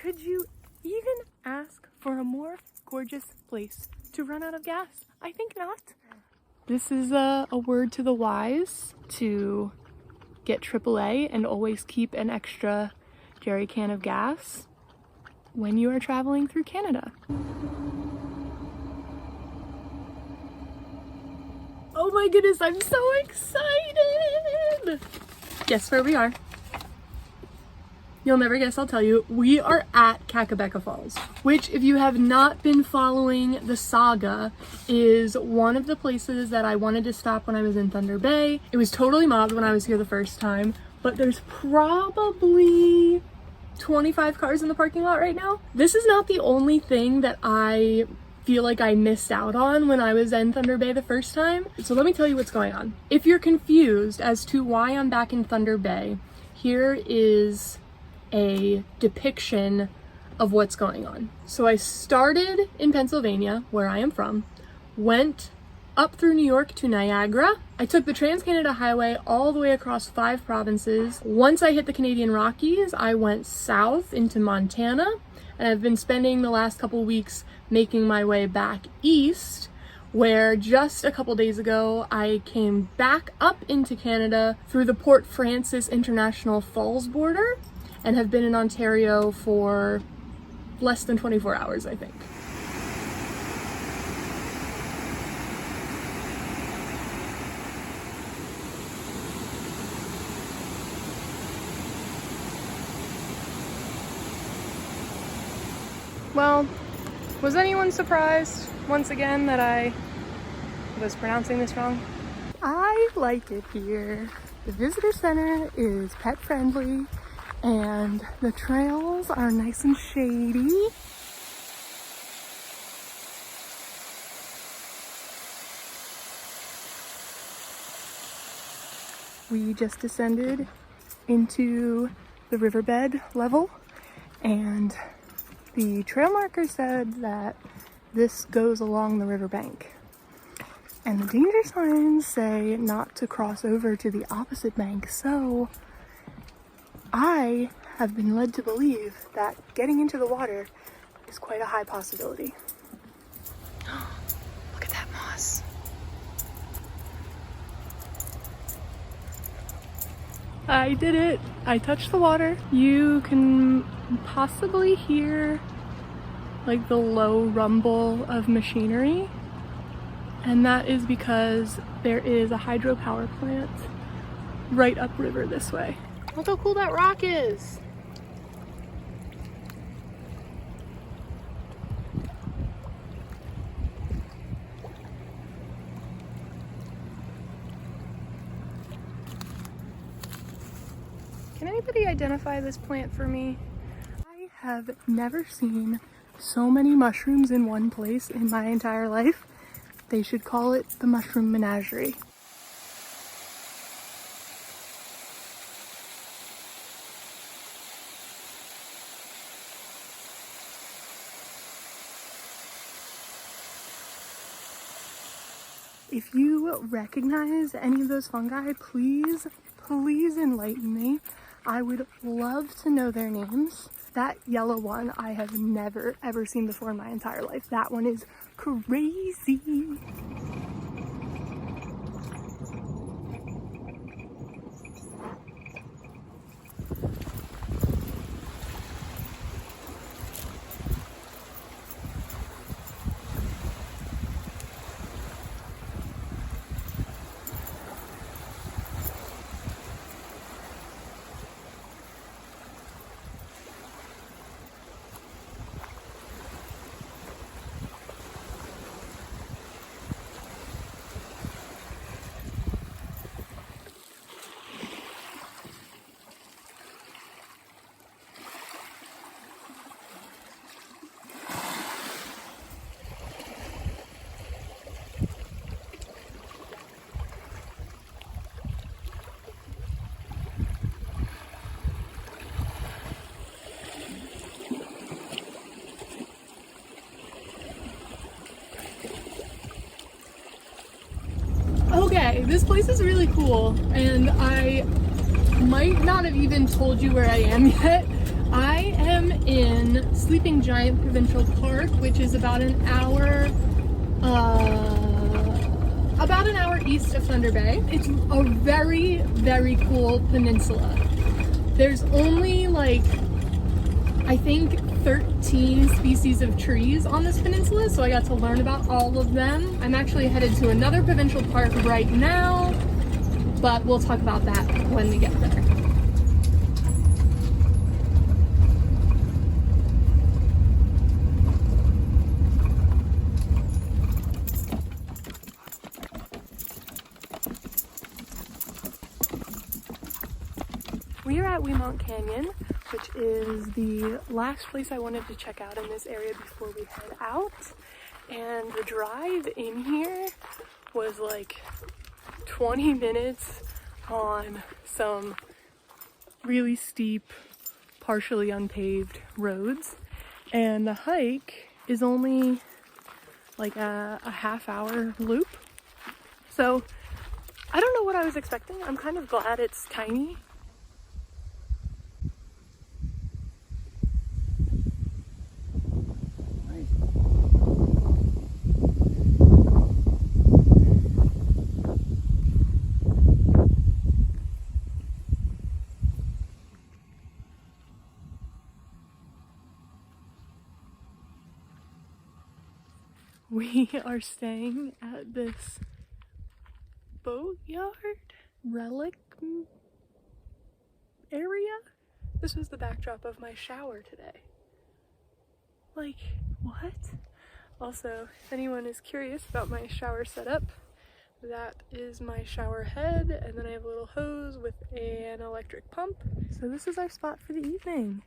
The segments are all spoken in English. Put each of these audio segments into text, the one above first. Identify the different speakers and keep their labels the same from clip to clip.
Speaker 1: Could you even ask for a more gorgeous place to run out of gas? I think not. This is a word to the wise to get AAA and always keep an extra jerry can of gas when you are traveling through Canada. Oh my goodness, I'm so excited! Guess where we are? You'll never guess, I'll tell you. We are at Kaka Falls, which, if you have not been following the saga, is one of the places that I wanted to stop when I was in Thunder Bay. It was totally mobbed when I was here the first time, but there's probably 25 cars in the parking lot right now. This is not the only thing that I feel like I missed out on when I was in Thunder Bay the first time. So let me tell you what's going on. If you're confused as to why I'm back in Thunder Bay, here is a depiction of what's going on. So I started in Pennsylvania, where I am from, went up through New York to Niagara. I took the Tran-Canada highway all the way across 5 provinces. Once I hit the Canadian Rockies, I went south into Montana, and I've been spending the last couple weeks making my way back east, where just a couple days ago I came back up into Canada through the Port Francis International Falls border and have been in Ontario for less than 24 hours, I think. Well, was anyone surprised once again that I was pronouncing this wrong? I like it here. The visitor center is pet friendly and the trails are nice and shady. We just descended into the riverbed level, and the trail marker said that this goes along the riverbank. And the danger signs say not to cross over to the opposite bank, so I have been led to believe that getting into the water is quite a high possibility. Look at that moss. I did it. I touched the water. You can possibly hear like the low rumble of machinery, and that is because there is a hydropower plant right upriver this way. Look how cool that rock is. Can anybody identify this plant for me? I have never seen so many mushrooms in one place in my entire life. They should call it the mushroom menagerie. If you recognize any of those fungi, please enlighten me. I would love to know their names. That yellow one I have never ever seen before in my entire life. That one is crazy. Okay, this place is really cool, and I might not have even told you where I am yet. I am in Sleeping Giant Provincial Park, which is about an hour east of Thunder Bay. It's a very, very cool peninsula. There's only like, I think 13 species of trees on this peninsula, so I got to learn about all of them. I'm actually headed to another provincial park right now, but we'll talk about that when we get there. We are at Wimonk Canyon, which is the last place I wanted to check out in this area before we head out. And the drive in here was like 20 minutes on some really steep, partially unpaved roads. And the hike is only like a half-hour loop. So I don't know what I was expecting. I'm kind of glad it's tiny. We are staying at this boatyard relic area. This was the backdrop of my shower today. Like, what? Also, if anyone is curious about my shower setup, that is my shower head, and then I have a little hose with an electric pump. So this is our spot for the evening.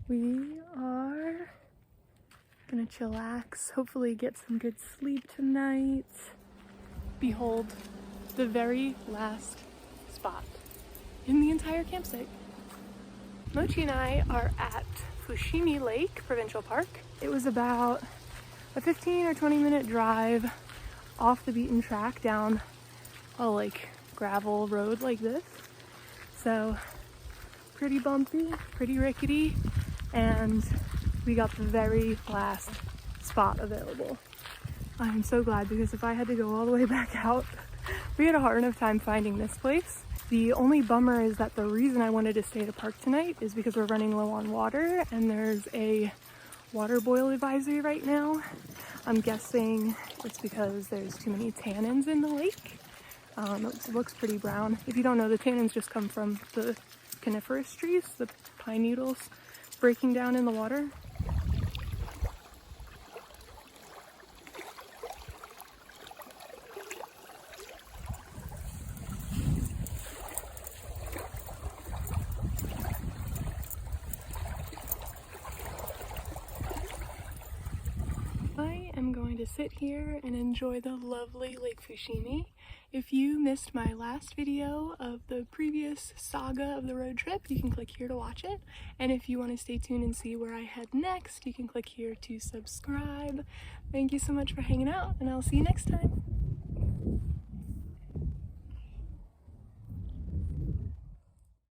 Speaker 1: We are gonna chillax, hopefully get some good sleep tonight. Behold, the very last spot in the entire campsite. Mochi and I are at Fushimi Lake Provincial Park. It was about a 15 or 20 minute drive off the beaten track down a like gravel road like this. So pretty bumpy, pretty rickety, and we got the very last spot available. I'm so glad, because if I had to go all the way back out, we had a hard enough time finding this place. The only bummer is that the reason I wanted to stay at a park tonight is because we're running low on water and there's a water boil advisory right now. I'm guessing it's because there's too many tannins in the lake. It looks pretty brown. If you don't know, the tannins just come from the coniferous trees, the pine needles breaking down in the water. I'm going to sit here and enjoy the lovely Lake Fushimi. If you missed my last video of the previous saga of the road trip, you can click here to watch it. And if you want to stay tuned and see where I head next, you can click here to subscribe. Thank you so much for hanging out, and I'll see you next time.